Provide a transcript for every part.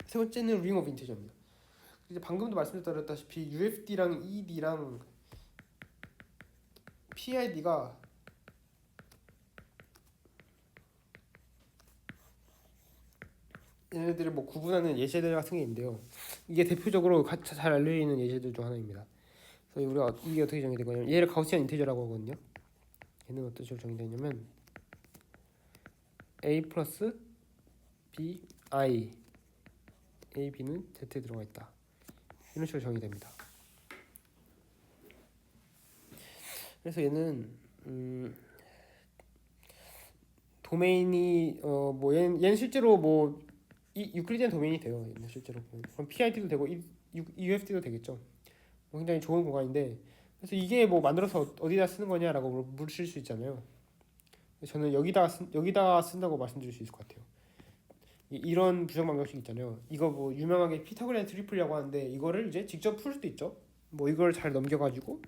세 번째는 ring of integer입니다. 이제 방금도 말씀드렸다시피 UFD랑 ED랑 PID가 얘네들을 뭐 구분하는 예제들 같은 게 있는데요. 이게 대표적으로 잘 알려져 있는 예제들 중 하나입니다. 그래서 우리가 이게 어떻게 정의되냐면 얘를 가우시안 인티저라고 하거든요. 얘는 어떤 식으로 정의되냐면 a 플러스 b i a b는 z에 들어가 있다. 이런 식으로 정의됩니다. 그래서 얘는 도메인이 뭐 얘는 실제로 뭐 유클리디안 도메인이 돼요. 얘는 실제로 그럼 PID도 되고 UFD도 되겠죠. 뭐 굉장히 좋은 공간인데 그래서 이게 뭐 만들어서 어디다 쓰는 거냐라고 물으실 수 있잖아요. 저는 여기다가 쓴다고 말씀드릴 수 있을 것 같아요. 이런 부정 방정식 있잖아요. 이거 뭐 유명하게 피타고라스 트리플이라고 하는데 이거를 이제 직접 풀 수도 있죠. 뭐 이걸 잘 넘겨가지고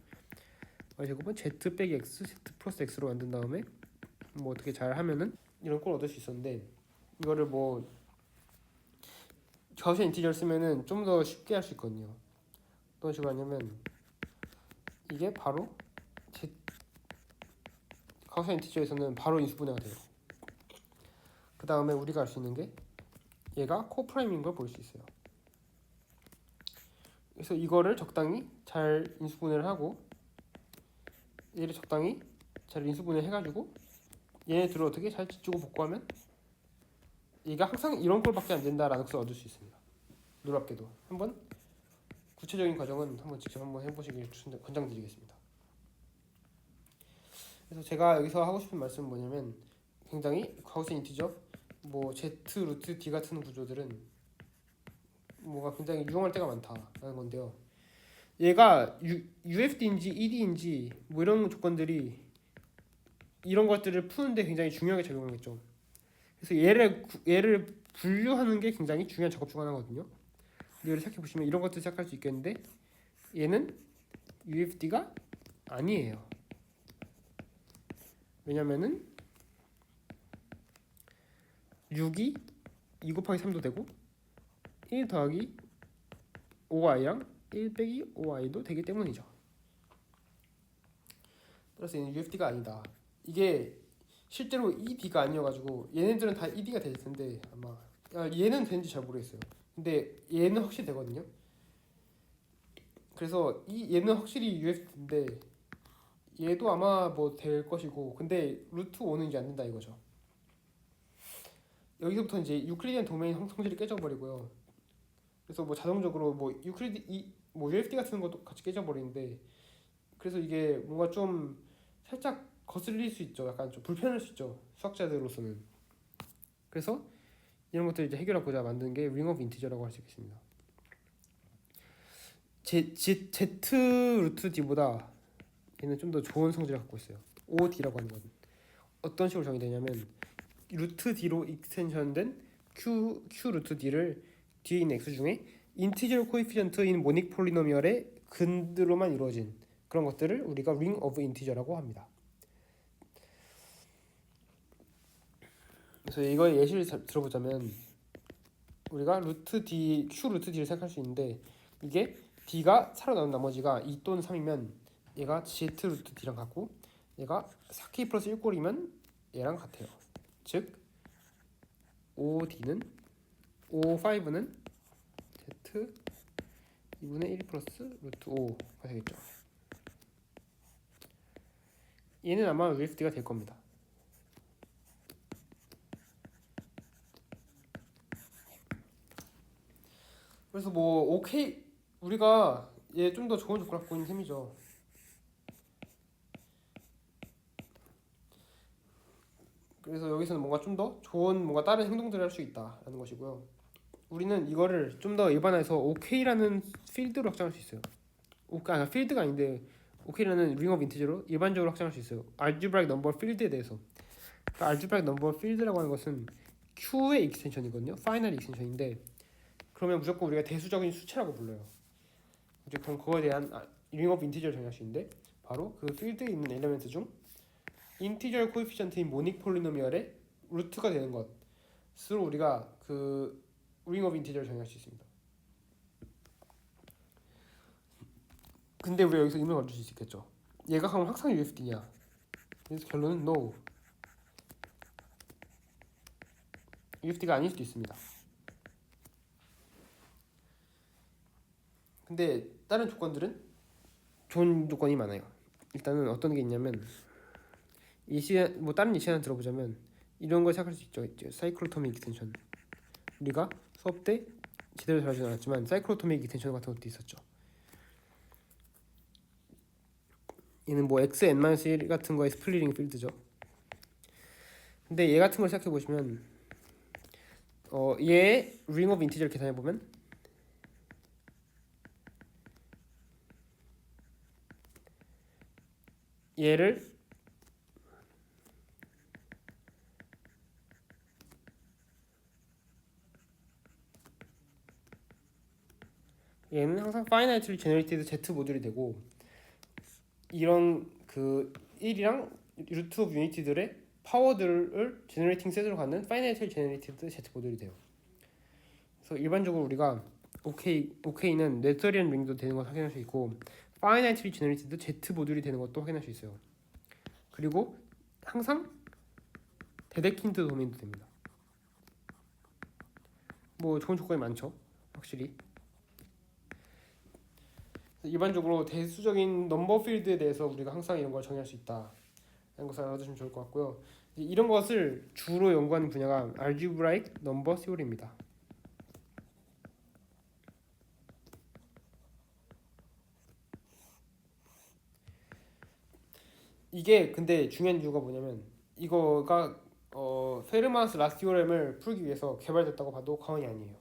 제곱은 z 빼기 x, z 플러스 x로 만든 다음에 뭐 어떻게 잘 하면은 이런 꼴 얻을 수 있었는데 이거를 뭐 가우시안 인티저를 쓰면은 좀 더 쉽게 할 수 있거든요. 어떤 식으로 하냐면 이게 바로 가우시안 인티저에서는 바로 인수분해가 돼요. 그 다음에 우리가 알 수 있는 게 얘가 코프라임인 걸 볼 수 있어요. 그래서 이거를 적당히 잘 인수분해를 하고 얘를 적당히 잘 인수분해 해가지고 얘네들을 어떻게 잘 지주고 복구하면 얘가 항상 이런 꼴밖에 안 된다라는 것을 얻을 수 있습니다. 놀랍게도 한번 구체적인 과정은 한번 직접 한번 해보시길 권장드리겠습니다. 그래서 제가 여기서 하고 싶은 말씀은 뭐냐면 굉장히 가우시안 인티저 뭐 z 루트 d 같은 구조들은 뭐가 굉장히 유용할 때가 많다라는 건데요. 얘가 UFD인지 ED인지 뭐 이런 조건들이 이런 것들을 푸는데 굉장히 중요하게 작용하겠죠. 그래서 얘를 분류하는 게 굉장히 중요한 작업 중 하나거든요. 근데 얘를 생각해 보시면 이런 것들 생각할 수 있겠는데 얘는 UFD가 아니에요. 왜냐면은 6이 2 곱하기 3도 되고 1 더하기 5i랑 1 빼기 5i도 되기 때문이죠. 그래서 얘는 UFD가 아니다. 이게 실제로 ED가 아니어가지고 얘네들은 다 ED가 될 텐데 아마 얘는 되는지 잘 모르겠어요. 근데 얘는 확실히 되거든요. 그래서 얘는 확실히 UFD인데 얘도 아마 뭐 될 것이고 근데 루트 5는 이제 안 된다 이거죠. 여기서부터 이제 유클리디안 도메인 성질이 깨져버리고요. 그래서 뭐 자동적으로 뭐 뭐 UFD 같은 것도 같이 깨져버리는데 그래서 이게 뭔가 좀 살짝 거슬릴 수 있죠. 약간 좀 불편할 수 있죠. 수학자들로서는. 그래서 이런 것들 이제 해결하고자 만든 게 ring of integer라고 할 수 있겠습니다. Z 루트 d보다 얘는 좀 더 좋은 성질을 갖고 있어요. OD라고 하는 건 어떤 식으로 정의되냐면 루트 d로 익스텐션된 q 루트 d를 뒤에 있는 x 중에 인티저 코에피션트인 모닉 폴리노미얼의 근들로만 이루어진 그런 것들을 우리가 ring of integer라고 합니다. 그래서 이거의 예시를 들어보자면 우리가 q 루트 d를 생각할 수 있는데 이게 d가 살아남은 나머지가 2 또는 3이면 얘가 z 루트 d랑 같고 얘가 4k 플러스 1꼴이면 얘랑 같아요. 즉 OD는 O5는 Z 2분의 1 플러스 루트 5가 되겠죠. 얘는 아마 UFD가 될 겁니다. 그래서 뭐 OK 우리가 얘 좀 더 좋은 조건을 갖고 있는 셈이죠. 그래서 여기서는 뭔가 좀 더 좋은 뭔가 다른 행동들을 할 수 있다라는 것이고요. 우리는 이거를 좀 더 일반화해서 OK라는 필드로 확장할 수 있어요. 필드가 아닌데 OK라는 ring of integer로 일반적으로 확장할 수 있어요. algebraic number field에 대해서. 그러니까 algebraic number field라고 하는 것은 Q의 익스텐션이거든요. 파이널 익스텐션인데 그러면 무조건 우리가 대수적인 수치라고 불러요. 무조건 그거에 대한 ring of integer를 정의할 수 있는데 바로 그 필드에 있는 엘리멘트 중 인티저 코에피션트인 모닉 폴리노미얼의 루트가 되는 것으로 우리가 그 ring of integer를 정의할 수 있습니다. 근데 우리가 여기서 의문을 가질 수 있겠죠. 얘가 그럼 항상 UFD냐? 그래서 결론은 no. UFD가 아닐 수도 있습니다. 근데 다른 조건들은 좋은 조건이 많아요. 일단은 어떤 게 있냐면 뭐 다른 예시 하나 들어보자면 이런 걸 생각할 수 있죠. 사이클로토믹 익스텐션. 우리가 수업 때 제대로 다루진 않았지만 사이클로토믹 익스텐션 같은 것도 있었죠. 얘는 뭐 xn-1 같은 거의 스플리팅 필드죠. 근데 얘 같은 걸 생각해 보시면 얘의 ring of integer 계산해 보면 얘를 얘는 항상 finitely generated z 모듈이 되고 이런 그 1이랑 루트 오브 유니티들의 파워들을 제너레이팅 셋으로 갖는 finitely generated z 모듈이 돼요. 그래서 일반적으로 우리가 OK는 네서리언 링도 되는 걸 확인할 수 있고 finitely generated z 모듈이 되는 것도 확인할 수 있어요. 그리고 항상 데데킨드 도메인도 됩니다. 뭐 좋은 조건이 많죠, 확실히. 일반적으로 대수적인 넘버 필드에 대해서 우리가 항상 이런 걸 정의할 수 있다 라는 것을 알아두시면 좋을 것 같고요. 이런 것을 주로 연구하는 분야가 알지브라익 넘버 시오리입니다. 이게 근데 중요한 이유가 뭐냐면 이거가 페르마스 라스티오렘을 풀기 위해서 개발됐다고 봐도 과언이 아니에요.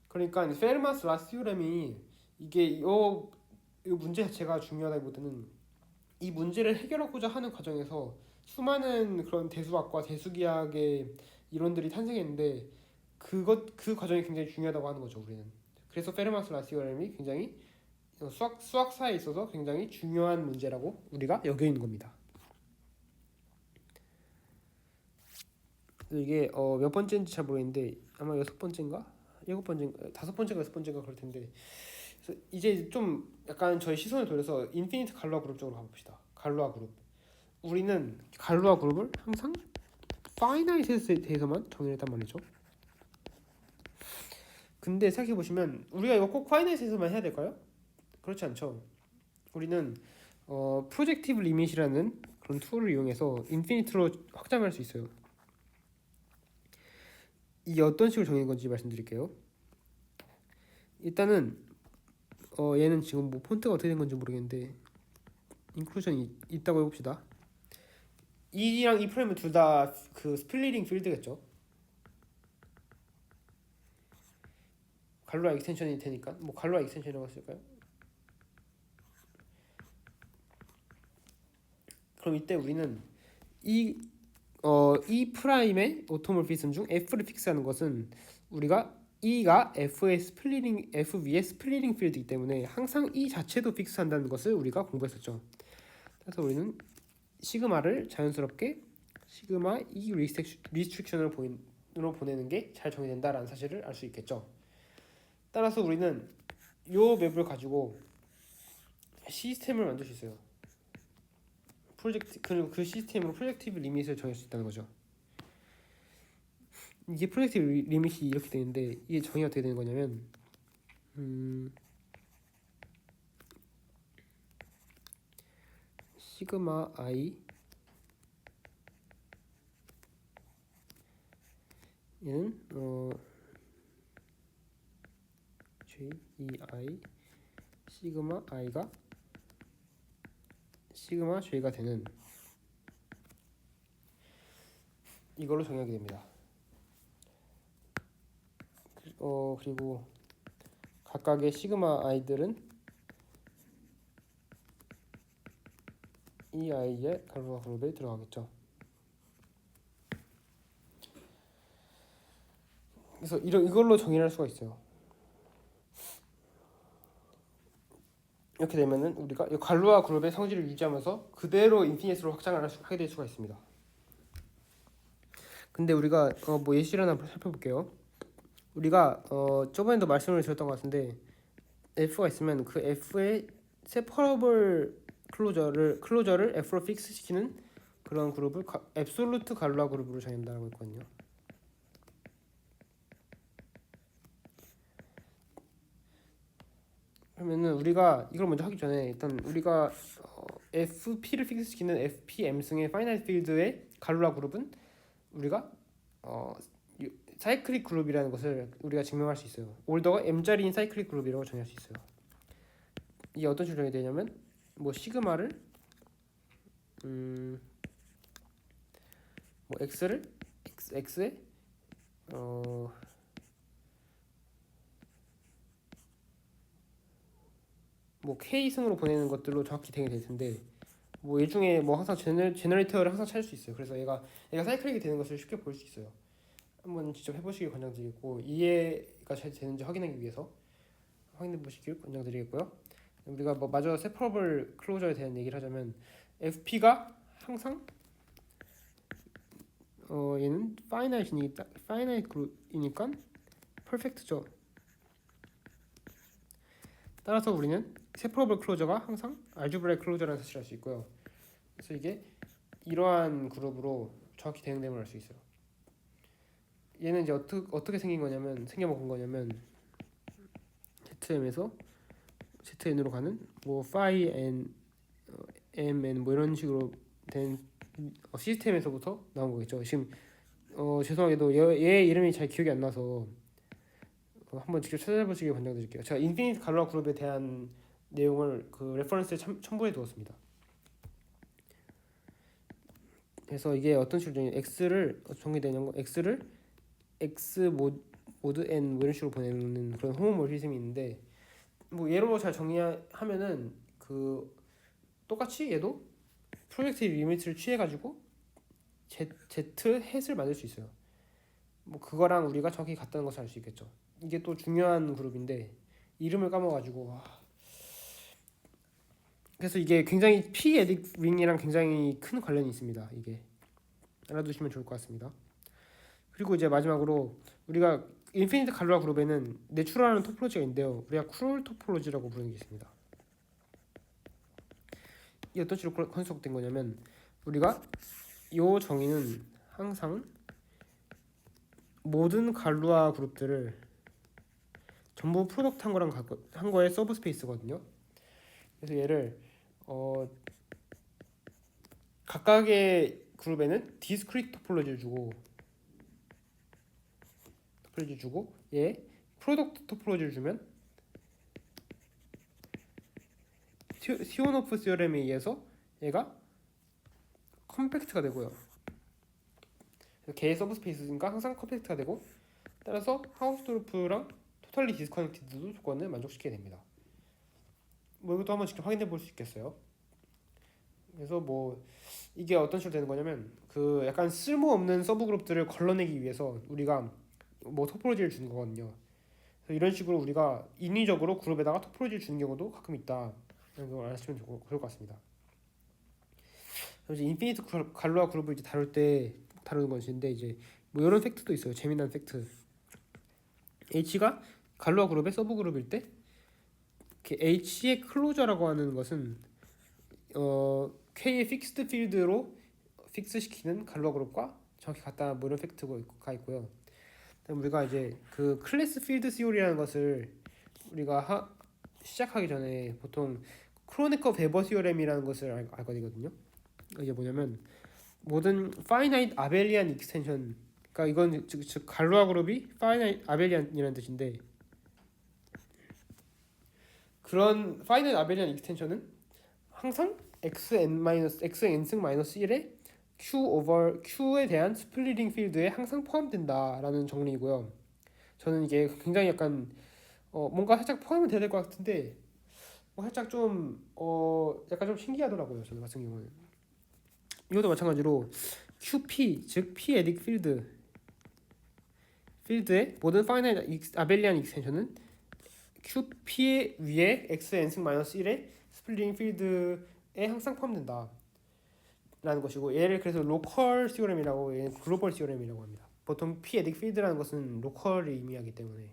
그러니까 페르마스 라스티오렘이 이게 이 문제 자체가 중요하다기보다는 이 문제를 해결하고자 하는 과정에서 수많은 그런 대수학과 대수기하의 이론들이 탄생했는데 그 과정이 굉장히 중요하다고 하는 거죠, 우리는. 그래서 페르마스 라스티오렘이 굉장히 수학사에 있어서 굉장히 중요한 문제라고 우리가 여겨 있는 겁니다. 이게 몇 번째인지 잘 모르겠는데 아마 6번째인가? 7번째인가? 5번째인가 6번째인가 그럴 텐데, 그래서 이제 좀 약간 저희 시선을 돌려서 인피니트 갈루아 그룹 쪽으로 가봅시다. 갈루아 그룹. 우리는 갈루아 그룹을 항상 파이나이트에 대해서만 정의를 했단 말이죠. 근데 생각해보시면 우리가 이거 꼭 파이나이트에서만 해야 될까요? 그렇지 않죠. 우리는 프로젝티브 리밋이라는 그런 툴을 이용해서 인피니트로 확장할 수 있어요. 이게 어떤 식으로 정해진 건지 말씀드릴게요. 일단은 얘는 지금 뭐 폰트가 어떻게 된 건지 모르겠는데 인클루전이 있다고 해봅시다. E랑 E 프라임은 둘 다 그 스플리팅 필드겠죠. 갈루아 익스텐션이 되니까 뭐 갈루아 익스텐션이라고 했을까요? 그럼 이때 우리는 E 프라임의 오토몰피즘 중 F를 픽스하는 것은 우리가 E가 F의 스플리팅 필드이기 때문에 항상 E 자체도 픽스한다는 것을 우리가 공부했었죠. 그래서 우리는 시그마를 자연스럽게 시그마 E 리스트릭션으로 보내는 게 잘 정의된다라는 사실을 알 수 있겠죠. 따라서 우리는 이 맵을 가지고 시스템을 만들 수 있어요. 그리고 그 시스템으로 프로젝티브 리밋을 정할 수 있다는 거죠. 이게 프로젝티브 리밋이 이렇게 되는데 이게 정의가 어떻게 되는 거냐면 시그마 i 얘는 JEI 시그마 i가 시그마 j가 되는 이걸로 정의하게 됩니다. 그리고 각각의 시그마 i들은 이 i의 갈루아 그룹에 들어가겠죠. 그래서 이걸로 정의할 수가 있어요. 이렇게 되면은 우리가 이 갈루아 그룹의 성질을 유지하면서 그대로 인피니트로 확장을 하게 될 수가 있습니다. 근데 우리가 뭐 예시를 하나 살펴볼게요. 우리가 저번에도 말씀을 드렸던 것 같은데 f가 있으면 그 f의 세퍼러블 클로저를 f로 픽스 시키는 그런 그룹을 앱솔루트 갈루아 그룹으로 정한다고 했거든요. 그러면은 우리가 이걸 먼저 하기 전에 일단 우리가 FP를 픽스 시키는 FP M승의 파이나이트 필드의 갈루아 그룹은 우리가 사이클릭 그룹이라는 것을 우리가 증명할 수 있어요. 올더가 M자리인 사이클릭 그룹이라고 정의할 수 있어요. 이게 어떤 식으로 정의 되냐면 뭐 시그마를 뭐 x를 x에 뭐 k승으로 보내는 것들로 정확히 되게 될 텐데 뭐 얘 중에 뭐 항상 제너레이터를 항상 찾을 수 있어요. 그래서 얘가 사이클릭이 되는 것을 쉽게 볼 수 있어요. 한번 직접 해보시길 권장드리고 이해가 잘 되는지 확인하기 위해서 확인해 보시길 권장드리겠고요. 우리가 뭐 마저 세퍼러블 클로저에 대한 얘기를 하자면 FP가 항상 얘는 파이나이트 그룹이니까 퍼펙트죠. 따라서 우리는 세퍼러블 클로저가 항상 알지브라익 클로저라는 사실을 알 수 있고요. 그래서 이게 이러한 그룹으로 정확히 대응됨을 알 수 있어요. 얘는 이제 어떻게 생겨먹은 거냐면 ZM에서 ZN으로 가는 뭐 phi n mn 뭐 이런 식으로 된 시스템에서부터 나온 거겠죠. 지금 죄송하게도 얘 이름이 잘 기억이 안 나서 한번 직접 찾아보시길 권장드릴게요. 제가 인피니트 갈루아 그룹에 대한 내용을 그 레퍼런스에 첨부해 두었습니다. 그래서 이게 어떤 식으로 x를 정의되냐면 x를 x 모드 n 뭐 이런 식으로 보내는 그런 호모모피즘이 있는데 뭐 예로 잘 정의하면은 그 똑같이 얘도 프로젝트 리미트를 취해가지고 z 햇을 만들 수 있어요. 뭐 그거랑 우리가 정확히 같다는 것을 알 수 있겠죠. 이게 또 중요한 그룹인데 이름을 까먹어가지고 그래서 이게 굉장히 P 에딕 링이랑 굉장히 큰 관련이 있습니다. 이게 알아두시면 좋을 것 같습니다. 그리고 이제 마지막으로 우리가 인피니트 갈루아 그룹에는 내추럴한 토폴로지가 있는데요. 우리가 쿨 토폴로지라고 부르는 게 있습니다. 이 어떤 식으로 컨스트럭된 거냐면 우리가 이 정의는 항상 모든 갈루아 그룹들을 전부 프로덕트 한 거의 서브 스페이스거든요. 그래서 얘를 각각의 그룹에는 디스크리트 토폴로지를 주고 얘 프로덕트 토폴로지를 주면 시오노프 시어렘에 의해서 얘가 컴팩트가 되고요. 걔의 서브 스페이스니까 항상 컴팩트가 되고 따라서 하우스도르프랑 토탈리 디스커넥티드도 조건을 만족시키게 됩니다. 뭐 이것도 한번 직접 확인해 볼 수 있겠어요. 그래서 뭐 이게 어떤 식으로 되는 거냐면 그 약간 쓸모없는 서브 그룹들을 걸러내기 위해서 우리가 뭐 토폴로지를 주는 거거든요. 그래서 이런 식으로 우리가 인위적으로 그룹에다가 토폴로지를 주는 경우도 가끔 있다. 이런 걸 아시면 좋을 것 같습니다. 그래서 인피니트 갈루아 그룹을 이제 다루는 것인데 이제 뭐 이런 팩트도 있어요. 재미난 팩트. H가 갈루아 그룹의 서브 그룹일 때 H의 클로저라고 하는 것은 K의 픽스드 필드로 픽스 시키는 갈루아 그룹과 정확히 같다 뭐 이런 팩트가 있고요. 우리가 이제 그 클래스 필드 시오리라는 것을 우리가 시작하기 전에 보통 크로네커 베버 시오렘이라는 것을 알거든요. 이게 뭐냐면 모든 파이나이트 아벨리안 익스텐션, 그러니까 이건 즉 갈루아 그룹이 파이나이트 아벨리안이라는 뜻인데 그런 파이나이트 아벨리안 익스텐션은 항상 xn-xn승 마이너스 1의 q에 대한 스플리팅 필드에 항상 포함된다라는 정리이고요. 저는 이게 굉장히 약간 뭔가 살짝 포함이 돼야 될 것 같은데 살짝 좀 약간 좀 신기하더라고요. 저는 같은 경우는 이것도 마찬가지로 QP 즉 P 에딕 필드의 모든 파이나이트 아벨리안 익스텐션은 QP 위에 xn승 마이너스 1의 스플리팅 필드에 항상 포함된다 라는 것이고 얘를 그래서 로컬 시오렘이라고 얘는 글로벌 시오렘이라고 합니다. 보통 p-edik 필드라는 것은 로컬을 의미하기 때문에,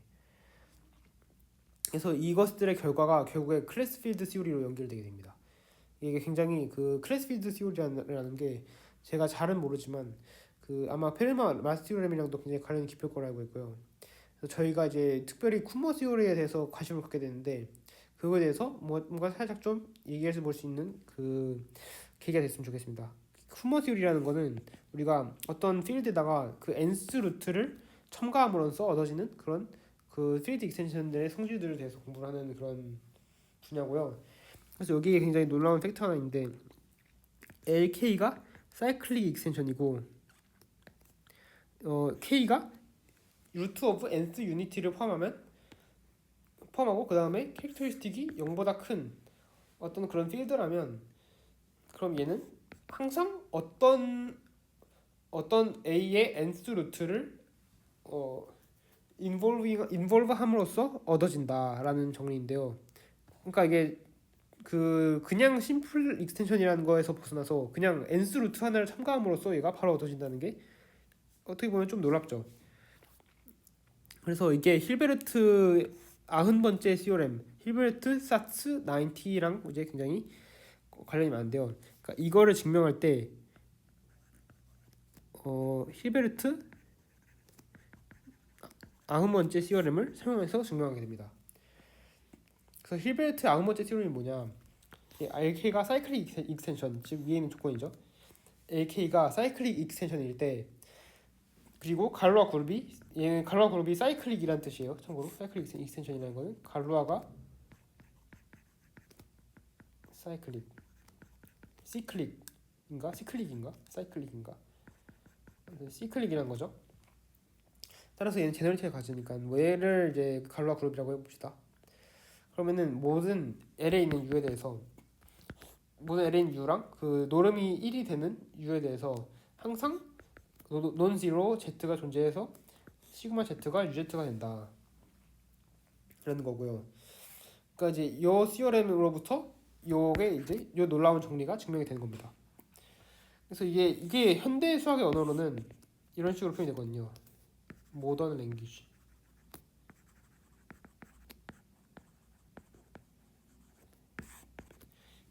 그래서 이것들의 결과가 결국에 클래스 필드 시오리로 연결되게 됩니다. 이게 굉장히 그 클래스 필드 시오리라는 게 제가 잘은 모르지만 그 아마 페르마 마스티오렘이랑도 굉장히 관련이 깊을 거라 알고 있고요. 그래서 저희가 이제 특별히 쿠머 시오리에 대해서 관심을 갖게 되는데, 그거에 대해서 뭔가 살짝 좀 얘기해서 볼 수 있는 그 계기가 됐으면 좋겠습니다. 쿠머 시오리라는 거는 우리가 어떤 필드에다가 그 nth 루트를 첨가함으로써 얻어지는 그런 그 필드 익스텐션들의 성질들에 대해서 공부를 하는 그런 분야고요. 그래서 여기에 굉장히 놀라운 팩트 하나 있는데, LK가 사이클릭 익스텐션이고 K가 루트 오브 nth 유니티를 포함하고 그 다음에 캐릭터리스틱이 0보다 큰 어떤 그런 필드라면, 그럼 얘는 항상 어떤 A의 nth 루트를 인볼브 함으로써 얻어진다라는 정리인데요. 그러니까 이게 그냥 심플 익스텐션이라는 거에서 벗어나서 그냥 nth 루트 하나를 첨가함으로써 얘가 바로 얻어진다는 게 어떻게 보면 좀 놀랍죠. 그래서 이게 힐베르트 90번째 시오렘, 힐베르트 사츠 90랑 이제 굉장히 관련이 많은데요. 그러니까 이거를 증명할 때 힐베르트 90번째 시오렘을 사용해서 증명하게 됩니다. 그래서 힐베르트 90번째 시오렘이 뭐냐? LK가 사이클릭 익스텐션, 즉 위에 있는 조건이죠. LK가 사이클릭 익스텐션일 때, 그리고 갈로아 그룹이 사이클릭이란 뜻이에요. 참고로 사이클릭 익스텐션이라는 거는 갈로아가 사이클릭, 시클릭인가 사이클릭인가 시클릭이란 거죠. 따라서 얘는 제너리티를 가지니까 얘를 이제 갈로아 그룹이라고 해봅시다. 그러면은 모든 L에 있는 U에 대해서, 모든 L에 있는 U랑 그 노름이 1이 되는 U에 대해서 항상 논지로 Z가 존재해서 시그마 Z가 UZ가 된다 라는 거고요. 그러니까 이제 요 시오렘으로부터 요게 이제 요 놀라운 정리가 증명이 되는 겁니다. 그래서 이게 현대 수학의 언어로는 이런 식으로 표현이 되거든요. 모던 랭귀지.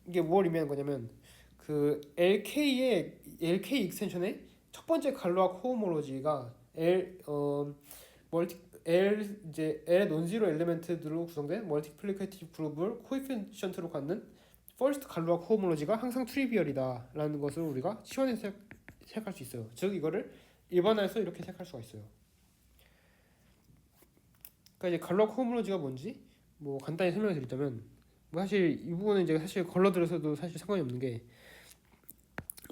이게 뭘 의미하는 거냐면, 그 LK 익스텐션의 첫 번째 갈로아 코호모로지가 L 논지로 엘리멘트들로 구성된 멀티플리케이티브 그룹을 코에피션트로 갖는 퍼스트 갈로아 코호모로지가 항상 트리비얼이다라는 것을 우리가 시원해서 생각할 수 있어요. 즉 이거를 일반화해서 이렇게 생각할 수가 있어요. 그러니까 이제 갈로아 코호모로지가 뭔지 뭐 간단히 설명을 드리자면, 뭐 사실 이 부분은 이제 사실 걸러들어서도 사실 상관이 없는 게,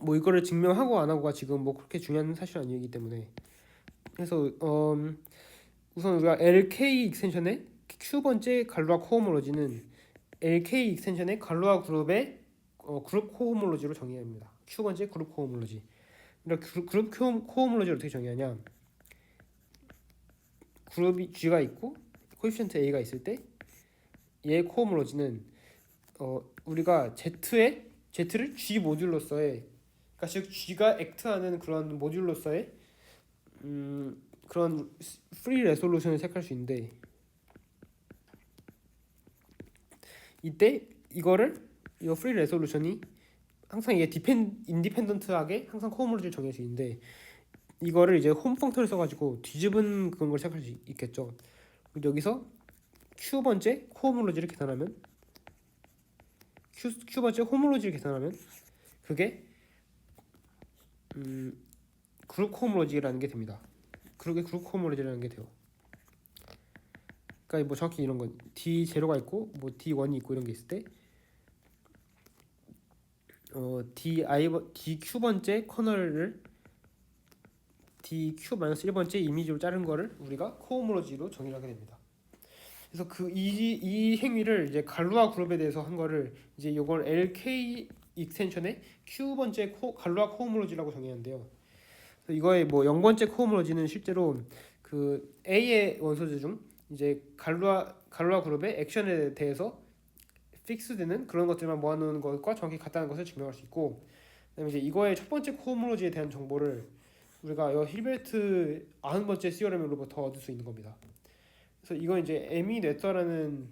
뭐 이거를 증명하고 안 하고가 지금 뭐 그렇게 중요한 사실은 아니기 때문에, 그래서 우선 우리가 LK 익스텐션의 Q번째 갈로아 코호모로지는 LK 익스텐션의 갈로아 그룹의 그룹 코호모로지로 정의합니다. Q번째 그룹 코호모로지. 그러니까 그룹 코호모로지를 어떻게 정의하냐? 그룹이 G가 있고 코에피션트 A가 있을 때 얘 코호모로지는 우리가 Z를 G 모듈로서의, 그러니까 즉 G가 액트하는 그런 모듈로서의 그런 프리 레솔루션을 생각할 수 있는데, 이때 이 프리 레솔루션이 항상 이게 인디펜던트하게 항상 코호모로지를 정할 수 있는데, 이거를 이제 홈 펑터를 써가지고 뒤집은 그런 걸 생각할 수 있겠죠. 여기서 Q번째 코호모로지를 계산하면 Q번째 호모로지를 계산하면 그게 그룹 코호모로지라는 게 됩니다. 그룹 코호모로지라는 게 돼요. 그러니까 뭐 정확히 이런 건 D0가 있고 뭐 D1이 있고 이런 게 있을 때 DQ번째 커널을 DQ-1번째 이미지로 자른 거를 우리가 코호모로지로 정의를 하게 됩니다. 그래서 이 행위를 이제 갈로아 그룹에 대해서 한 거를 이제 요걸 LK 익스텐션의 Q번째 갈로아 코호모로지라고 정의하는데요. 그래서 이거의 뭐 0번째 코호모로지는 실제로 그 A의 원소들 중 이제 갈로아 그룹의 액션에 대해서 픽스되는 그런 것들만 모아놓은 것과 정확히 같다는 것을 증명할 수 있고, 그다음에 이제 이거의 첫 번째 코호모로지에 대한 정보를 우리가 이 힐베르트 90번째 시오렘으로부터 얻을 수 있는 겁니다. 그래서 이건 이제 에미 뇌서라는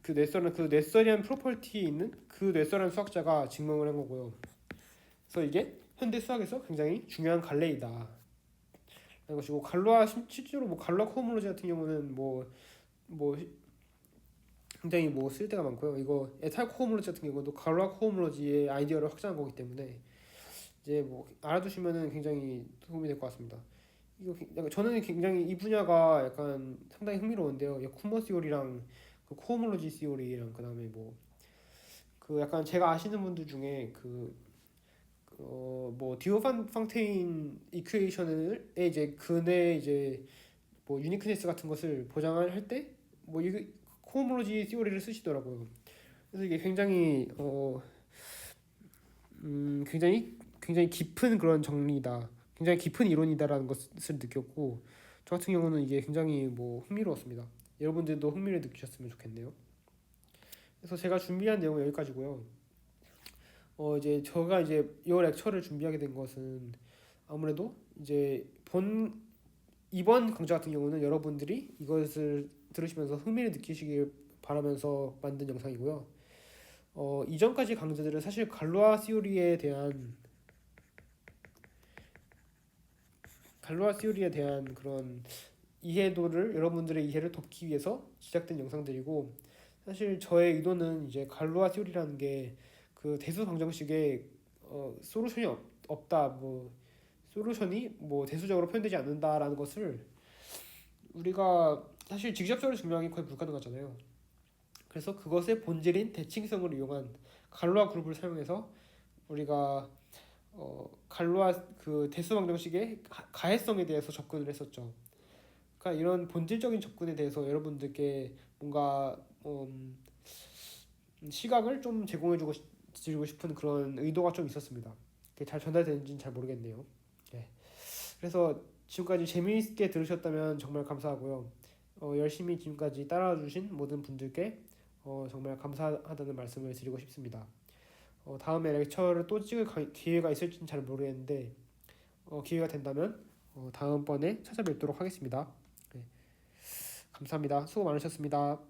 그 뇌서리안 프로퍼티에 있는 그 뇌서라는 수학자가 증명을 한 거고요. 그래서 이게 현대 수학에서 굉장히 중요한 갈래이다. 라는 것이고 실제로 뭐 갈루아 코오몰로지 같은 경우는 뭐 굉장히 뭐 쓸데가 많고요. 이거 에탈 코오몰로지 같은 경우도 갈루아 코오몰로지의 아이디어를 확장한 거기 때문에 이제 뭐 알아두시면은 굉장히 도움이 될 것 같습니다. 저는 굉장히 이 분야가 약간 상당히 흥미로운데요. 쿠머 시오리랑 그 코오몰로지 시오리랑 그다음에 뭐 그 약간 제가 아시는 분들 중에 뭐 디오판 팡테인 이퀘이션을 이제 근의 이제 뭐 유니크네스 같은 것을 보장을 할 때 뭐 이 코오몰로지 시오리를 쓰시더라고요. 그래서 이게 굉장히 굉장히 깊은 그런 정리다. 굉장히 깊은 이론이다라는 것을 느꼈고 저 같은 경우는 이게 굉장히 뭐 흥미로웠습니다. 여러분들도 흥미를 느끼셨으면 좋겠네요. 그래서 제가 준비한 내용은 여기까지고요. 이제 제가 이제 이 렉처를 준비하게 된 것은 아무래도 이제 이번 강좌 같은 경우는 여러분들이 이것을 들으시면서 흥미를 느끼시길 바라면서 만든 영상이고요. 이전까지 강좌들은 사실 갈루아 시오리에 대한 그런 이해도를 여러분들의 이해를 돕기 위해서 제작된 영상들이고 사실 저의 의도는 이제 갈루아 시오리라는 게 그 대수 방정식에 솔루션이 없다 뭐 솔루션이 뭐 대수적으로 표현되지 않는다라는 것을 우리가 사실 직접적으로 증명하기 거의 불가능하잖아요. 그래서 그것의 본질인 대칭성을 이용한 갈루아 그룹을 사용해서 우리가 갈루아 그 대수 방정식의 가해성에 대해서 접근을 했었죠. 그러니까 이런 본질적인 접근에 대해서 여러분들께 뭔가 시각을 좀 드리고 싶은 그런 의도가 좀 있었습니다. 그게 잘 전달되는지는 잘 모르겠네요. 네. 그래서 지금까지 재미있게 들으셨다면 정말 감사하고요. 열심히 지금까지 따라와 주신 모든 분들께 정말 감사하다는 말씀을 드리고 싶습니다. 다음에 렉처를 또 찍을 기회가 있을지는 잘 모르겠는데 기회가 된다면 다음번에 찾아뵙도록 하겠습니다. 네. 감사합니다. 수고 많으셨습니다.